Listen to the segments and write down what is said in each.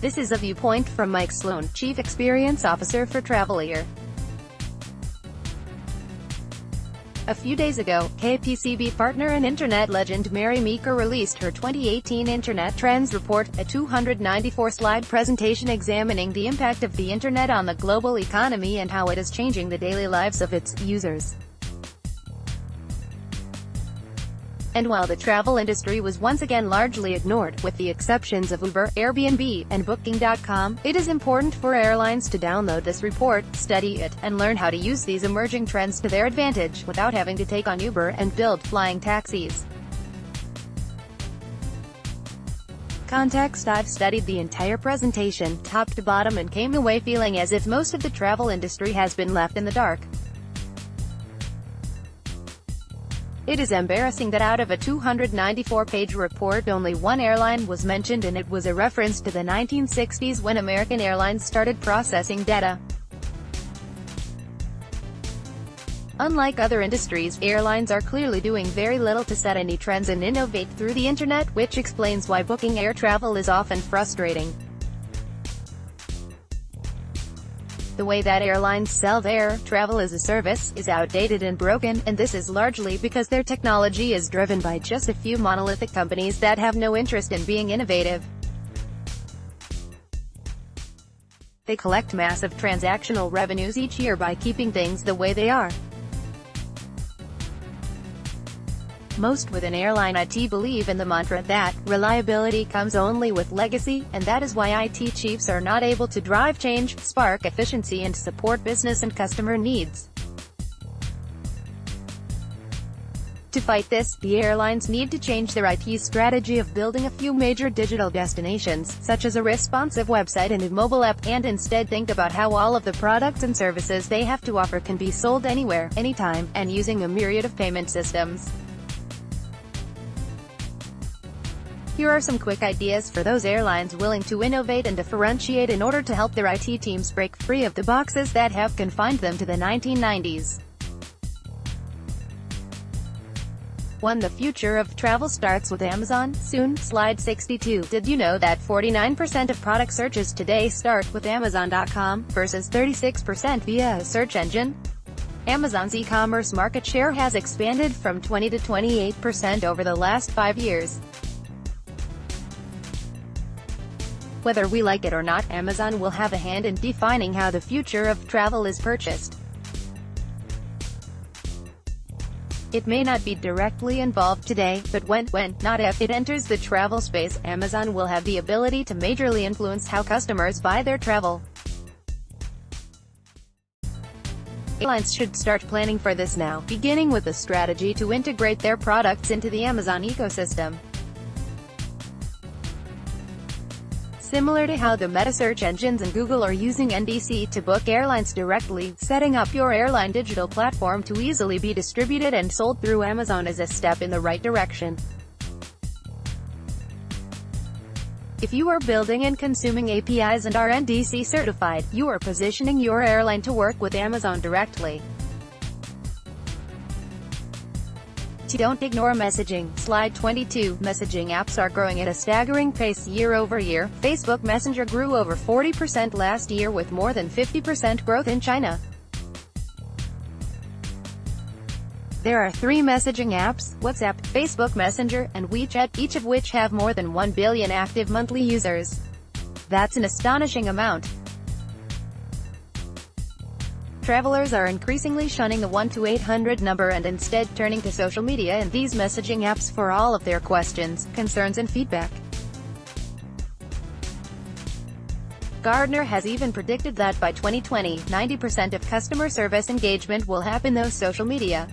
This is a viewpoint from Mike Sloan, Chief Experience Officer for Travelier. A few days ago, KPCB partner and internet legend Mary Meeker released her 2018 Internet Trends Report, a 294-slide presentation examining the impact of the Internet on the global economy and how it is changing the daily lives of its users. And while the travel industry was once again largely ignored, with the exceptions of Uber, Airbnb, and Booking.com, it is important for airlines to download this report, study it, and learn how to use these emerging trends to their advantage, without having to take on Uber and build flying taxis. Context: I've studied the entire presentation, top to bottom, and came away feeling as if most of the travel industry has been left in the dark. It is embarrassing that out of a 294-page report only one airline was mentioned, and it was a reference to the 1960s when American Airlines started processing data. Unlike other industries, airlines are clearly doing very little to set any trends and innovate through the internet, which explains why booking air travel is often frustrating. The way that airlines sell their travel as a service is outdated and broken, and this is largely because their technology is driven by just a few monolithic companies that have no interest in being innovative. They collect massive transactional revenues each year by keeping things the way they are. Most within airline IT believe in the mantra that reliability comes only with legacy, and that is why IT chiefs are not able to drive change, spark efficiency, and support business and customer needs. To fight this, the airlines need to change their IT strategy of building a few major digital destinations, such as a responsive website and a mobile app, and instead think about how all of the products and services they have to offer can be sold anywhere, anytime, and using a myriad of payment systems. Here are some quick ideas for those airlines willing to innovate and differentiate in order to help their IT teams break free of the boxes that have confined them to the 1990s. 1. The future of travel starts with Amazon, soon. Slide 62. Did you know that 49% of product searches today start with Amazon.com, versus 36% via a search engine? Amazon's e-commerce market share has expanded from 20 to 28% over the last 5 years. Whether we like it or not, Amazon will have a hand in defining how the future of travel is purchased. It may not be directly involved today, but when, not if, it enters the travel space, Amazon will have the ability to majorly influence how customers buy their travel. Airlines should start planning for this now, beginning with a strategy to integrate their products into the Amazon ecosystem. Similar to how the meta search engines and Google are using NDC to book airlines directly, setting up your airline digital platform to easily be distributed and sold through Amazon is a step in the right direction. If you are building and consuming APIs and are NDC certified, you are positioning your airline to work with Amazon directly. Don't ignore messaging. Slide 22. Messaging apps are growing at a staggering pace year over year. Facebook Messenger grew over 40% last year, with more than 50% growth in China. There are 3 messaging apps: WhatsApp, Facebook Messenger, and WeChat, each of which have more than 1 billion active monthly users. That's an astonishing amount. Travelers are increasingly shunning the 1-800 number and instead turning to social media and these messaging apps for all of their questions, concerns, and feedback. Gartner has even predicted that by 2020, 90% of customer service engagement will happen through social media.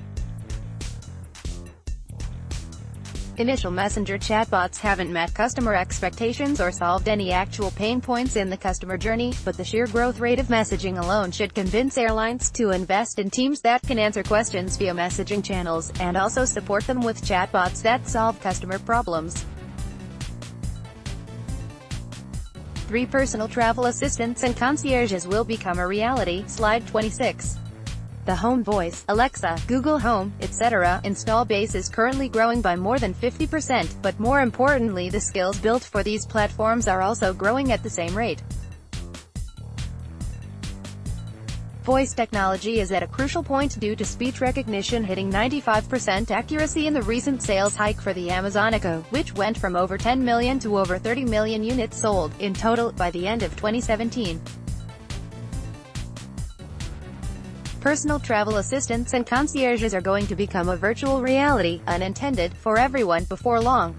Initial messenger chatbots haven't met customer expectations or solved any actual pain points in the customer journey, but the sheer growth rate of messaging alone should convince airlines to invest in teams that can answer questions via messaging channels, and also support them with chatbots that solve customer problems. 3 personal travel assistants and concierges will become a reality. Slide 26. The Home Voice, Alexa, Google Home, etc. install base is currently growing by more than 50%, but more importantly the skills built for these platforms are also growing at the same rate. Voice technology is at a crucial point due to speech recognition hitting 95% accuracy in the recent sales hike for the Amazon Echo, which went from over 10 million to over 30 million units sold, in total, by the end of 2017. Personal travel assistants and concierges are going to become a virtual reality, unintended, for everyone, before long.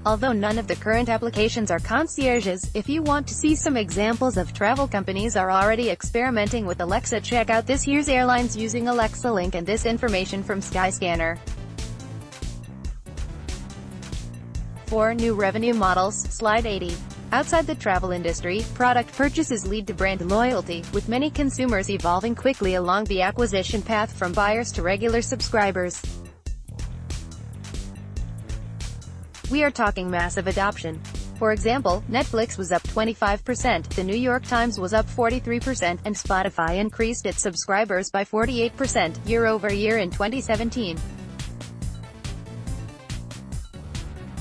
Although none of the current applications are concierges, if you want to see some examples of travel companies are already experimenting with Alexa, check out this year's Airlines Using Alexa link and this information from Skyscanner. 4 new revenue models, slide 80. Outside the travel industry, product purchases lead to brand loyalty, with many consumers evolving quickly along the acquisition path from buyers to regular subscribers. We are talking massive adoption. For example, Netflix was up 25%, The New York Times was up 43%, and Spotify increased its subscribers by 48% year-over-year in 2017.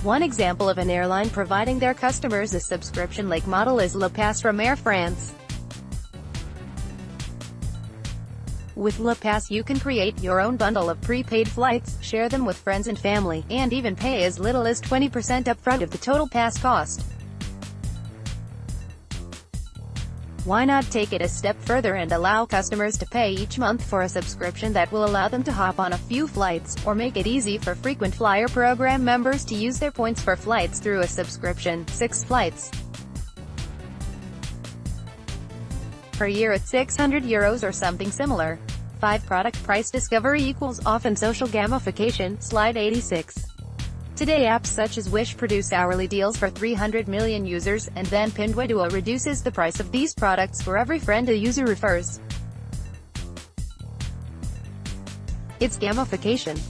One example of an airline providing their customers a subscription-like model is Le Pass from Air France. With Le Pass you can create your own bundle of prepaid flights, share them with friends and family, and even pay as little as 20% upfront of the total pass cost. Why not take it a step further and allow customers to pay each month for a subscription that will allow them to hop on a few flights, or make it easy for frequent flyer program members to use their points for flights through a subscription, 6 flights per year at €600 or something similar. 5 product price discovery equals often social gamification, slide 86. Today apps such as Wish produce hourly deals for 300 million users, and then Pinduoduo reduces the price of these products for every friend a user refers. It's gamification.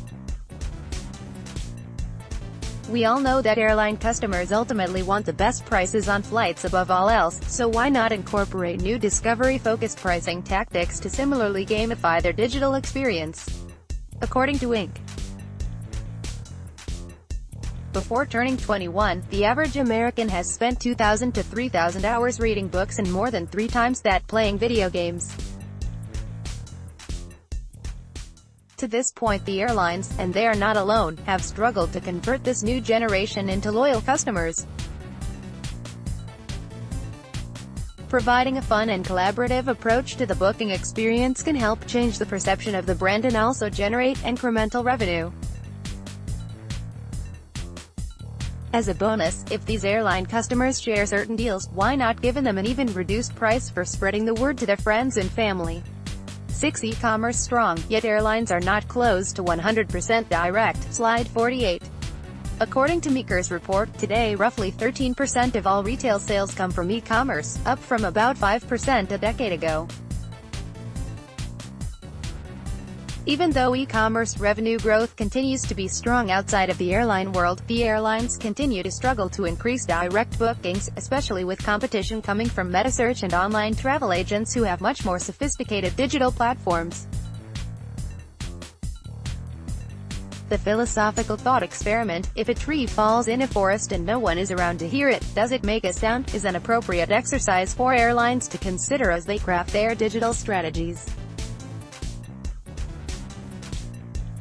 We all know that airline customers ultimately want the best prices on flights above all else, so why not incorporate new discovery-focused pricing tactics to similarly gamify their digital experience? According to Inc. Before turning 21, the average American has spent 2,000 to 3,000 hours reading books and more than 3 times that playing video games. To this point the airlines, and they are not alone, have struggled to convert this new generation into loyal customers. Providing a fun and collaborative approach to the booking experience can help change the perception of the brand and also generate incremental revenue. As a bonus, if these airline customers share certain deals, why not give them an even reduced price for spreading the word to their friends and family? 6 e-commerce strong, yet airlines are not close to 100% direct, slide 48. According to Meeker's report, today roughly 13% of all retail sales come from e-commerce, up from about 5% a decade ago. Even though e-commerce revenue growth continues to be strong outside of the airline world, the airlines continue to struggle to increase direct bookings, especially with competition coming from metasearch and online travel agents who have much more sophisticated digital platforms. The philosophical thought experiment, if a tree falls in a forest and no one is around to hear it, does it make a sound, is an appropriate exercise for airlines to consider as they craft their digital strategies.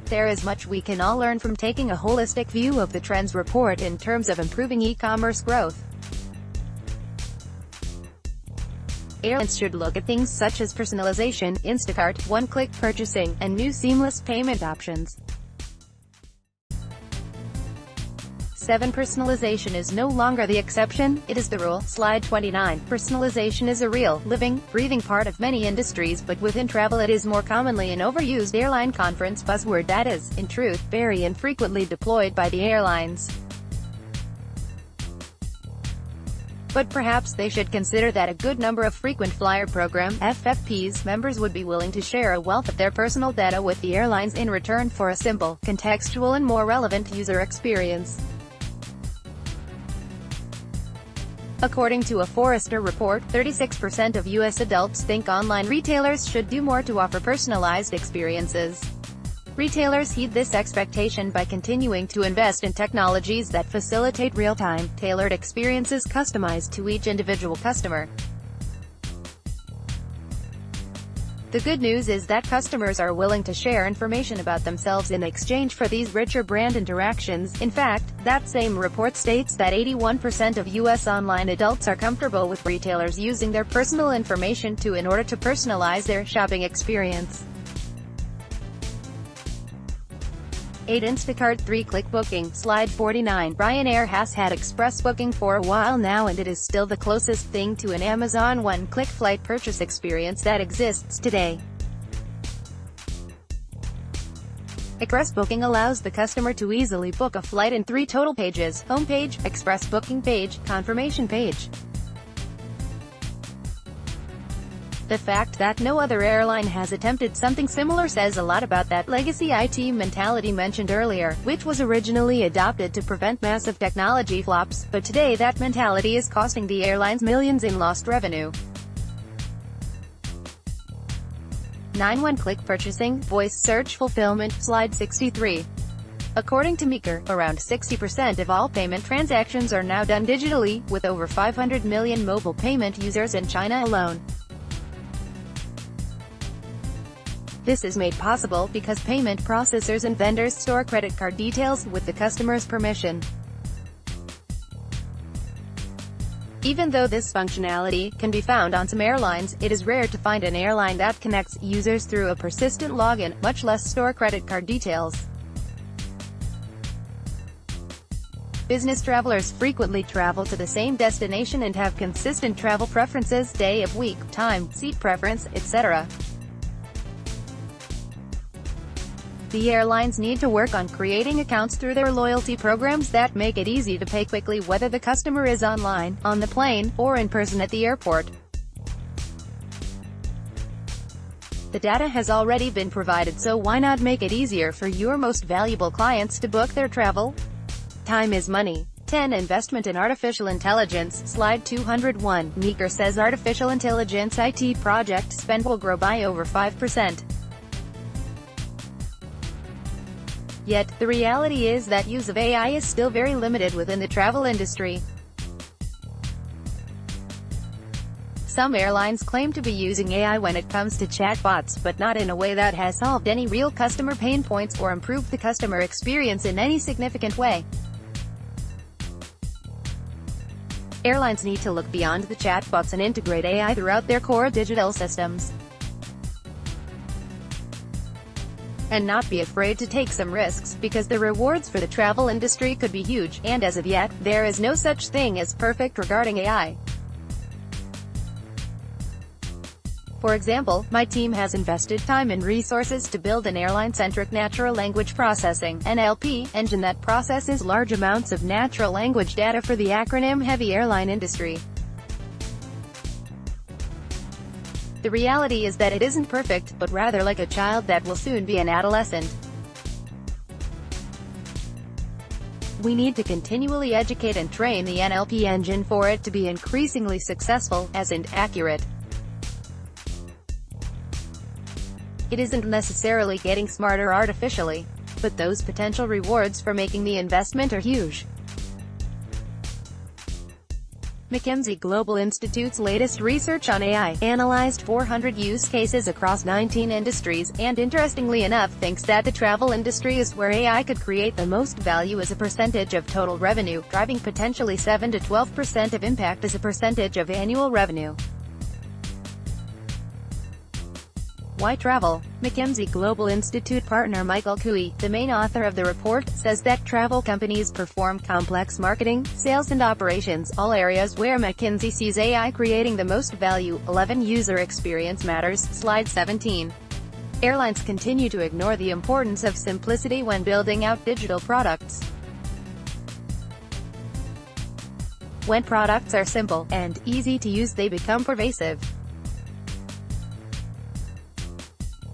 There is much we can all learn from taking a holistic view of the trends report in terms of improving e-commerce growth. Airlines should look at things such as personalization, Instacart, one-click purchasing, and new seamless payment options. 7. Personalization is no longer the exception, it is the rule, slide 29. Personalization is a real, living, breathing part of many industries, but within travel it is more commonly an overused airline conference buzzword that is, in truth, very infrequently deployed by the airlines. But perhaps they should consider that a good number of frequent flyer program (FFPs) members would be willing to share a wealth of their personal data with the airlines in return for a simple, contextual and more relevant user experience. According to a Forrester report, 36% of U.S. adults think online retailers should do more to offer personalized experiences. Retailers heed this expectation by continuing to invest in technologies that facilitate real-time, tailored experiences customized to each individual customer. The good news is that customers are willing to share information about themselves in exchange for these richer brand interactions. In fact, that same report states that 81% of U.S. online adults are comfortable with retailers using their personal information in order to personalize their shopping experience. 8 Instacart 3-click booking, slide 49. Ryanair has had express booking for a while now, and it is still the closest thing to an Amazon one-click flight purchase experience that exists today. Express booking allows the customer to easily book a flight in 3 total pages: home page, express booking page, confirmation page. The fact that no other airline has attempted something similar says a lot about that legacy IT mentality mentioned earlier, which was originally adopted to prevent massive technology flops, but today that mentality is costing the airlines millions in lost revenue. 9 One-click purchasing, voice search fulfillment, slide 63. According to Meeker, around 60% of all payment transactions are now done digitally, with over 500 million mobile payment users in China alone. This is made possible because payment processors and vendors store credit card details with the customer's permission. Even though this functionality can be found on some airlines, it is rare to find an airline that connects users through a persistent login, much less store credit card details. Business travelers frequently travel to the same destination and have consistent travel preferences, day of week, time, seat preference, etc. The airlines need to work on creating accounts through their loyalty programs that make it easy to pay quickly whether the customer is online, on the plane, or in person at the airport. The data has already been provided, so why not make it easier for your most valuable clients to book their travel? Time is money. 10 Investment in artificial intelligence, slide 201. Meeker says artificial intelligence IT project spend will grow by over 5%. Yet, the reality is that use of AI is still very limited within the travel industry. Some airlines claim to be using AI when it comes to chatbots, but not in a way that has solved any real customer pain points or improved the customer experience in any significant way. Airlines need to look beyond the chatbots and integrate AI throughout their core digital systems. And not be afraid to take some risks, because the rewards for the travel industry could be huge, and as of yet, there is no such thing as perfect regarding AI. For example, my team has invested time and resources to build an airline-centric natural language processing (NLP) engine that processes large amounts of natural language data for the acronym-heavy airline industry. The reality is that it isn't perfect, but rather like a child that will soon be an adolescent. We need to continually educate and train the NLP engine for it to be increasingly successful, as in accurate. It isn't necessarily getting smarter artificially, but those potential rewards for making the investment are huge. McKinsey Global Institute's latest research on AI analyzed 400 use cases across 19 industries, and interestingly enough thinks that the travel industry is where AI could create the most value as a percentage of total revenue, driving potentially 7 to 12% of impact as a percentage of annual revenue. Why travel? McKinsey Global Institute partner Michael Cooey, the main author of the report, says that travel companies perform complex marketing, sales and operations, all areas where McKinsey sees AI creating the most value. 11 User experience matters, slide 17. Airlines continue to ignore the importance of simplicity when building out digital products. When products are simple and easy to use, they become pervasive.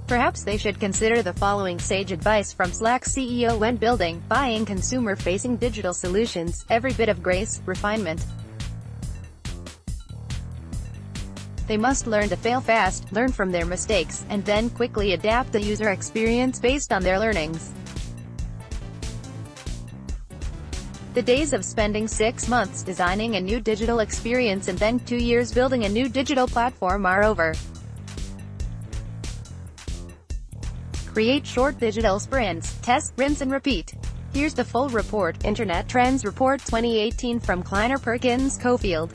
Perhaps they should consider the following sage advice from Slack CEO when buying consumer-facing digital solutions: every bit of grace, refinement, They must learn to fail fast, learn from their mistakes, and then quickly adapt the user experience based on their learnings. The days of spending 6 months designing a new digital experience and then 2 years building a new digital platform are over. Create short digital sprints, test, rinse and repeat. Here's the full report. Internet Trends Report 2018 from Kleiner Perkins Cofield.